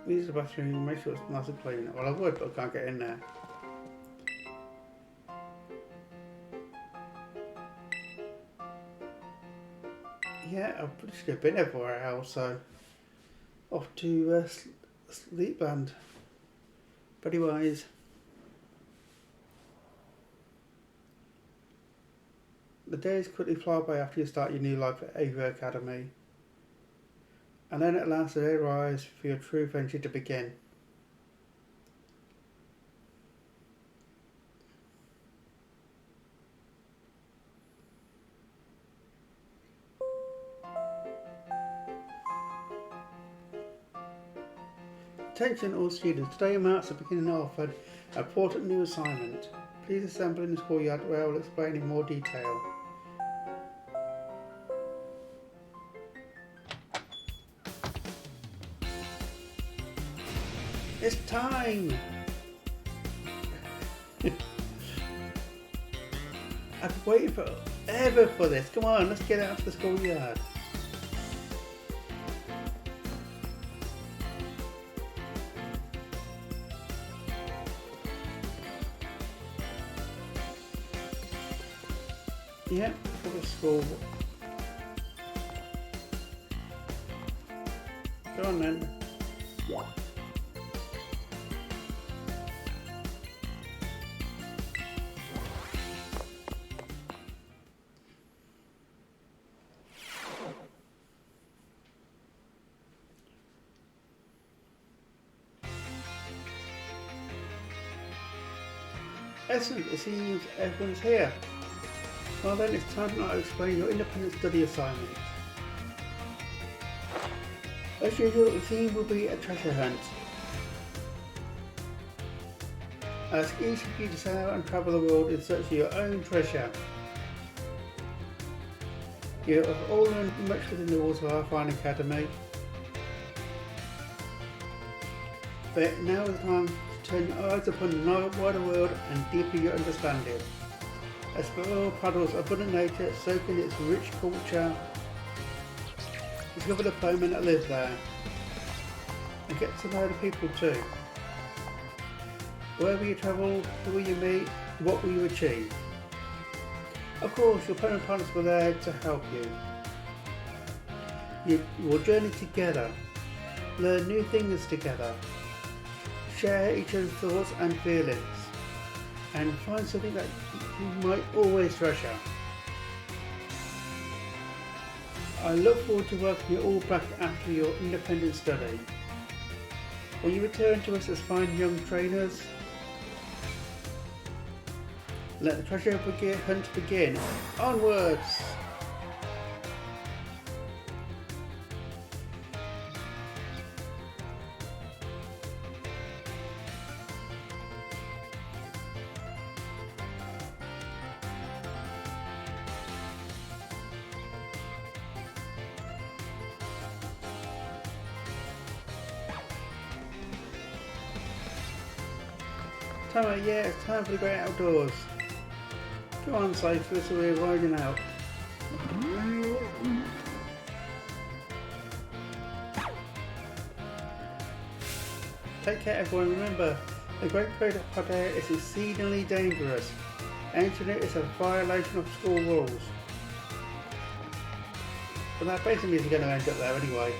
Use the bathroom, make sure it's nice and clean. Well, I would, but I can't get in there. Yeah, I've literally been everywhere else, so off to Sleepland. But anyways, the days quickly fly by after you start your new life at Ava Academy. And then at last the day arrives for your true adventure to begin. Attention all students, today marks the beginning of an important new assignment. Please assemble in the schoolyard where I will explain in more detail. It's time! I've been waiting forever for this. Come on, let's get out to the schoolyard. Yep, for the school. Go on then. Excellent, it seems everyone's here. Well then, it's time now to explain your independent study assignment. As usual, the theme will be a treasure hunt. I ask each of you to set out and travel the world in search of your own treasure. You have all learned much within the walls of our fine academy. But now is the time to turn your eyes upon the wider world and deepen your understanding. Explore Puddle's abundant nature, soak in its rich culture, discover the Pokemon that live there, and get to know the people too. Wherever you travel, who will you meet, what will you achieve? Of course, your Pokemon partners were there to help you. You will journey together, learn new things together, share each other's thoughts and feelings, and find something that you might always treasure. I look forward to welcoming you all back after your independent study. Will you return to us as fine young trainers? Let the treasure hunt begin. Onwards! Yeah, it's time for the great outdoors. Go on, Cypher, so we're riding out. Take care, everyone. Remember, the Great Parade of Hot Air is exceedingly dangerous. Entering it is a violation of school rules. But that basically means you're going to end up there anyway.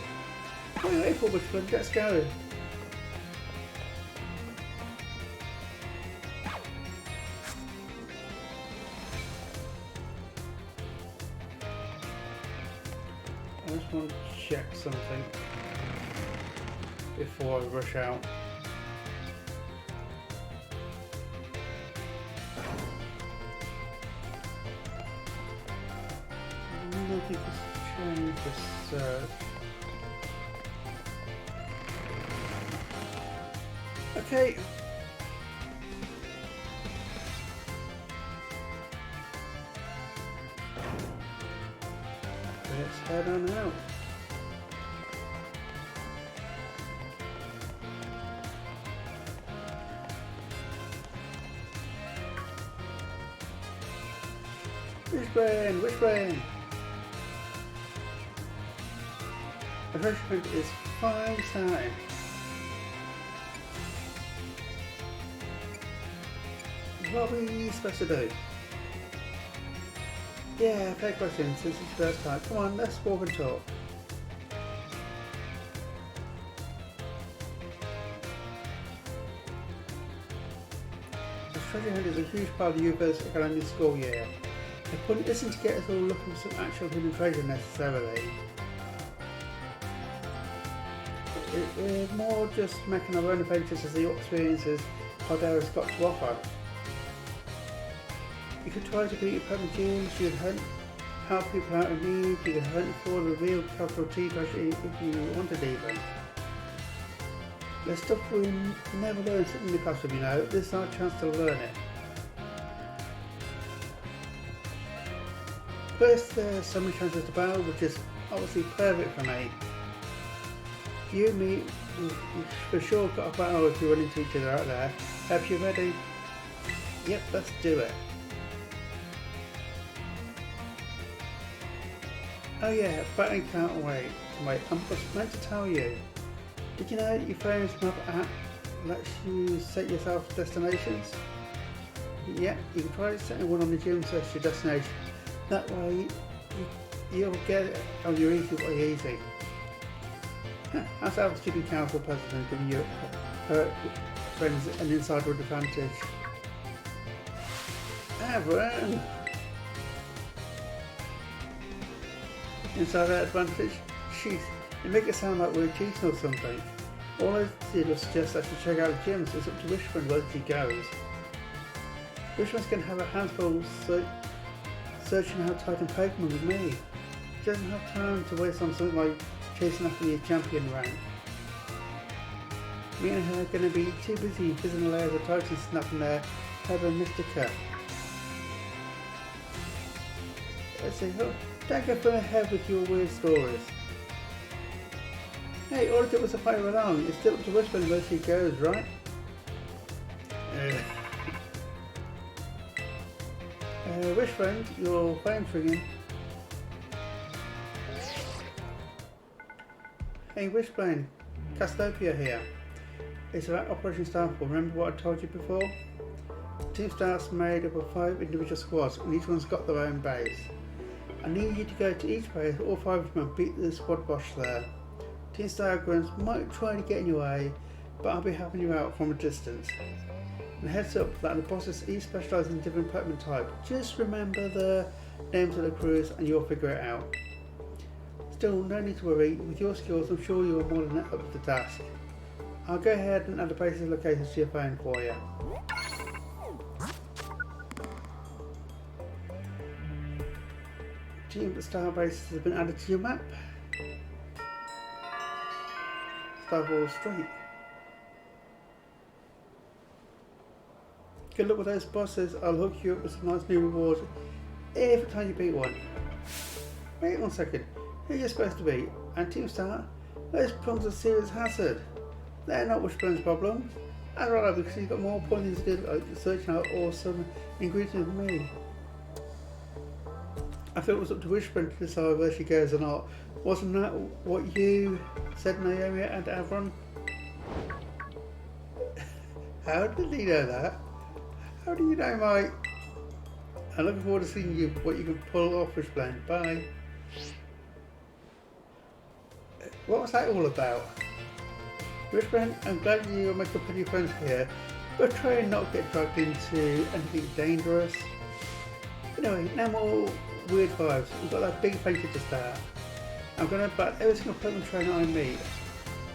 Wait for Wishblend, let's go. I just want to check something before I rush out. Maybe just change the search. Okay. Let's head on out. Wishblend! The refreshment is fine starting. What are we supposed to do? Yeah, fair question, since it's the first time. Come on, let's walk and talk. The treasure hunt is a huge part of the university academic school year. The point isn't to get us all looking for some actual hidden treasure necessarily. We're more just making our own adventures as the experiences Hot Air has got to offer. You could try to beat your Pepper Jeans, you could hunt, help people out in need, you could hunt for the real capital T treasure if you wanted even. There's stuff we never learn in the classroom, you know. This is our chance to learn it. First, there's so many chances to battle, which is obviously perfect for me. You and me, we've for sure got a battle if we run into each other out there. Hope you ready? Yep, let's do it. Oh yeah, battling can't wait. I was meant to tell you. Did you know that your phone's map app lets you set yourself destinations? Yeah, you can try setting one on the gym search your destination. That way you'll get it on your easy way easy. That's how the student council president giving you her friends an insider advantage. Everyone! Insider advantage? Jeez, you make it sound like we're cheating or something. All I did was suggest I should check out the gyms. It's up to Wishblend where she goes. Wishblend's going to have a handful searching out Titan Pokemon with me. She doesn't have time to waste on something like chasing after your champion rank. Me and her are going to be too busy visiting the layers of Titan snapping their Pebble Mystica. Let's see, don't go further ahead with your weird stories. Hey, all I did was to follow along. It's still up to Wishblend where she goes, right? Wishblend, your phone's ringing. Hey Wishblend, Castopia here. It's about Operation Starfall. Remember what I told you before? Team Star's made up of 5 individual squads and each one's got their own base. I need you to go to each base, all 5 of them, and beat the squad boss there. Team Star grunts might try to get in your way, but I'll be helping you out from a distance. And heads up that the bosses each specialise in different Pokemon type. Just remember the names of the crews and you'll figure it out. Still, no need to worry, with your skills I'm sure you're more than up to the task. I'll go ahead and add the base's locations to your phone for you. Team Star Base has been added to your map. Starfall Street. Good luck with those bosses. I'll hook you up with some nice new rewards every time you beat one. Wait 1 second. Who are you supposed to be? And Team Star? Those plums are a serious hazard. They're not Wishblend's problem. I'd rather because he's got more points to do like searching out awesome ingredients than me. I feel it was up to Wishblend to decide whether she goes or not. Wasn't that what you said, Naomi and Avron? How did he know that? How do you know, Mike? I'm looking forward to seeing you what you can pull off, Wishblend. Bye. What was that all about? Wishblend, I'm glad you're making up with your friends here, but try and not get dragged into anything dangerous. Anyway, no more weird vibes. We've got that big adventure to start. I'm going to bat every single Pokemon trainer I meet.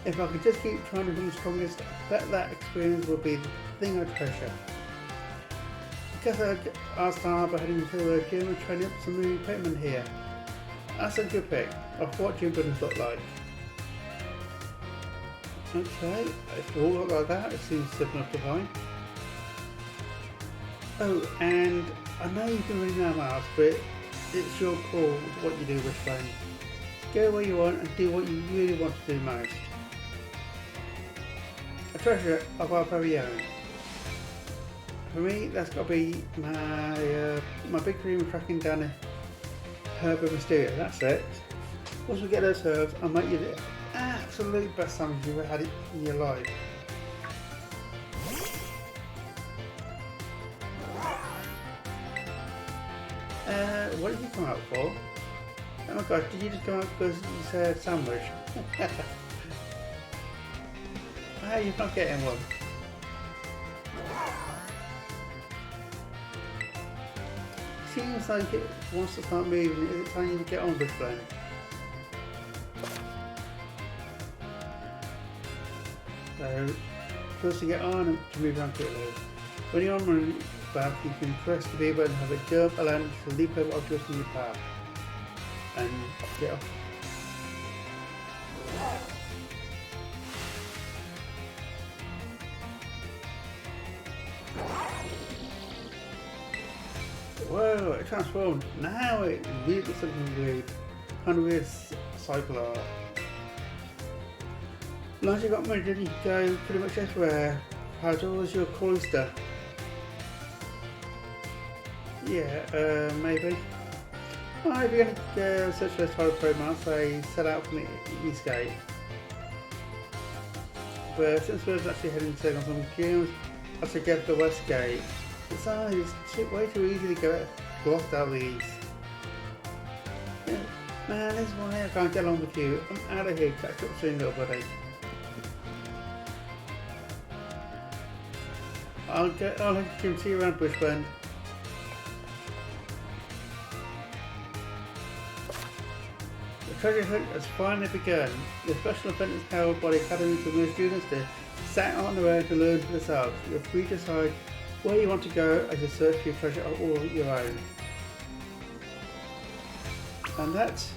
If I could just keep trying to become the strongest, I bet that experience will be the thing I treasure. I guess I'll start by heading to the gym and training up some new Pokemon here. That's a good pick of what gym buildings look like. Okay, if it all look like that, it seems simple enough to find. Oh, and I know you've been reading that out, but it's your call what you do, Wishblend. Go where you want and do what you really want to do most. A treasure of our very own. For me, that's got to be my big dream of tracking down a herb of Mysteria. That's it. Once we get those herbs, I'll make you the absolute best sandwich you've ever had in your life. What did you come out for? Oh my gosh, did you just come out because you said sandwich? Ah, you're not getting one. Seems like it wants to start moving. Is it time you to get on with Wishblend? So, first to get on and to move around quickly. When you're on running back, you can press the B button and have a jump, allowing you to leap over objects in your path. And get off. Whoa, it transformed. Now it really looks like something weird. Kind of weird cycle art. Once you've got money, you can go pretty much everywhere. How's your cloister? Yeah, maybe. Oh, if you're going to search for this type of program, say set out from the east gate. But since we're actually heading to take on some gyms, I'll suggest the west gate. Besides, it's way too easy to get lost out of the east. Yeah, man, this is why I can't get along with you. I'm out of here. Catch up soon, little buddy. I'll have to see you around Wishblend. The treasure hunt has finally begun. The special event is held by the Academy to move students to set out on the road to learn for themselves. You're free to decide where you want to go as you search for your treasure all of your own. And that's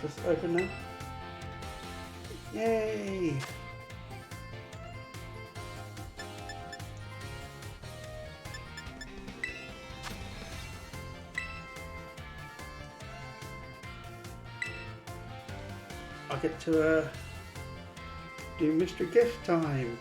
just open now. Yay! I get to do Mr. Gift time.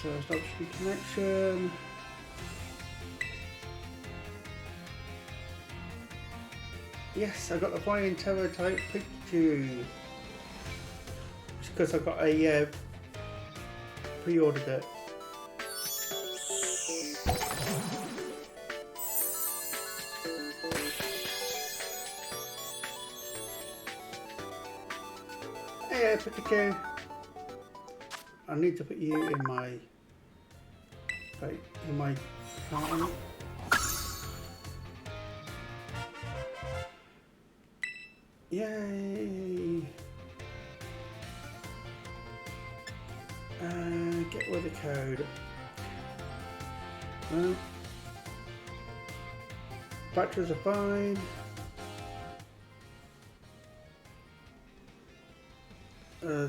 So stop screen connection. Yes, I got the Flying Terror type Pikachu. It's because I got a pre-ordered it. Hey Pikachu. I need to put you in my party. Yay! Get with the code. Well, batteries are fine.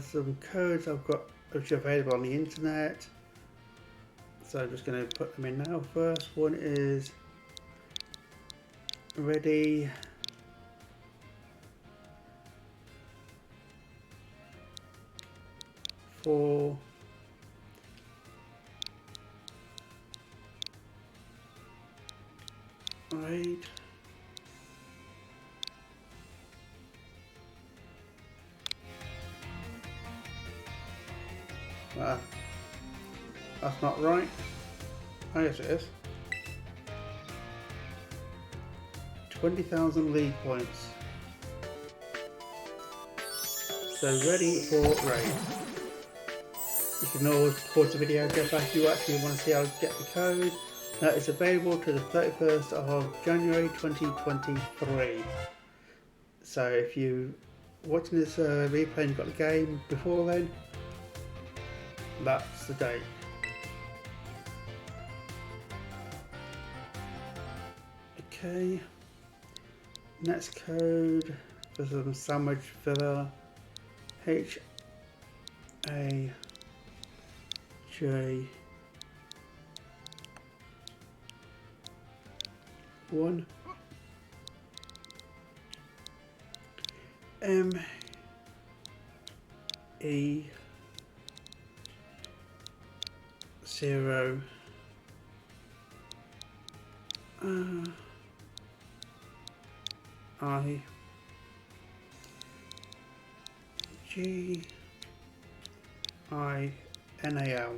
Some codes I've got which are available on the internet. So I'm just going to put them in now. First one is ready. For right. That's not right. Oh yes it is. 20,000 league points. So ready for raid. You can always pause the video, go back if you actually want to see how to get the code. That is available to the 31st of January 2023. So if you watching this replay and you've got the game before then, that's the date. Okay, next code for some sandwich filler. HAJ 1 ME 0 I G I N A L.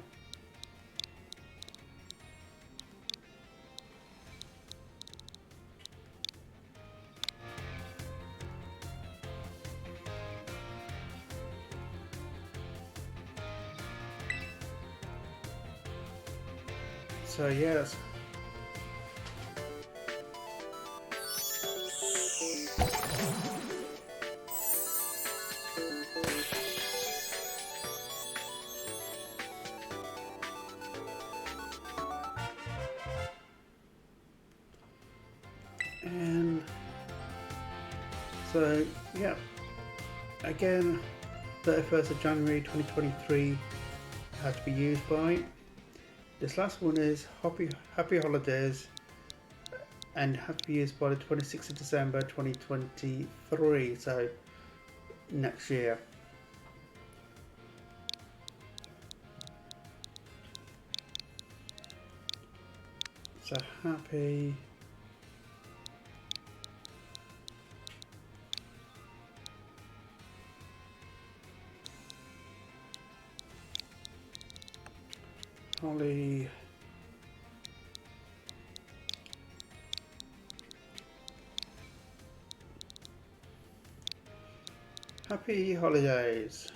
So yes. And so yeah, again 31st of January 2023 had to be used by. This last one is happy holidays and had to be used by the 26th of December 2023, so next year. So happy Holly Happy holidays.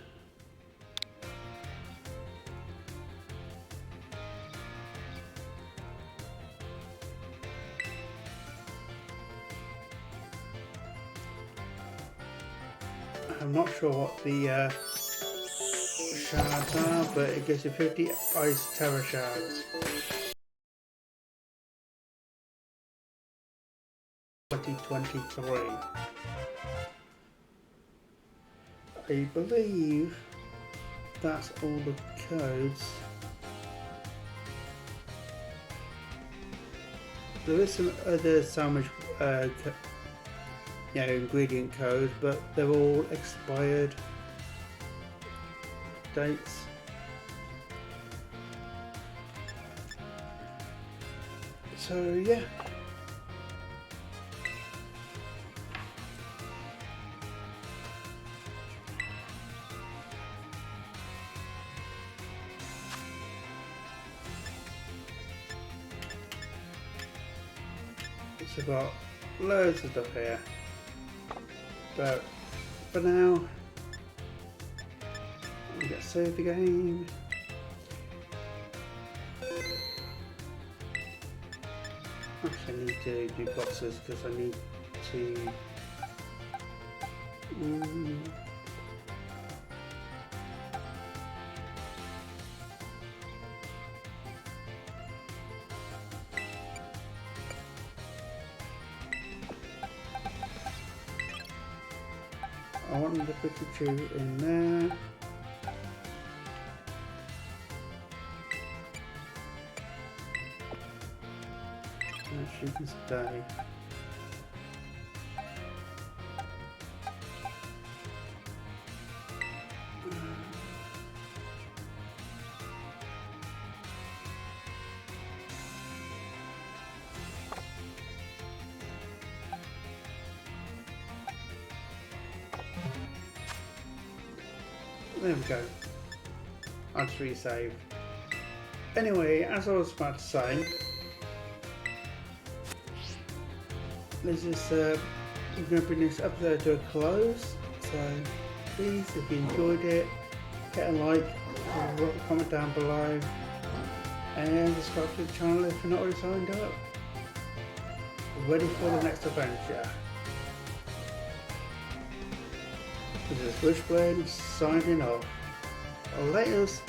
I'm not sure what the shards are, but it gives you 50 ice terror shards. 2023. I believe that's all the codes. There is some other sandwich ingredient codes, but they're all expired dates. So yeah. So I've got loads of stuff here, but for now I'm gonna save the game. Actually, I need to do boxes because I need to. I want the Pikachu in there. She can stay. There we go. I'll just resave. Anyway, as I was about to say, let's just I'm going to bring this episode to a close. So please, if you enjoyed it, get a like, drop a comment down below, and subscribe to the channel if you're not already signed up. Ready for the next adventure. This is Wishblend signing off. Laters.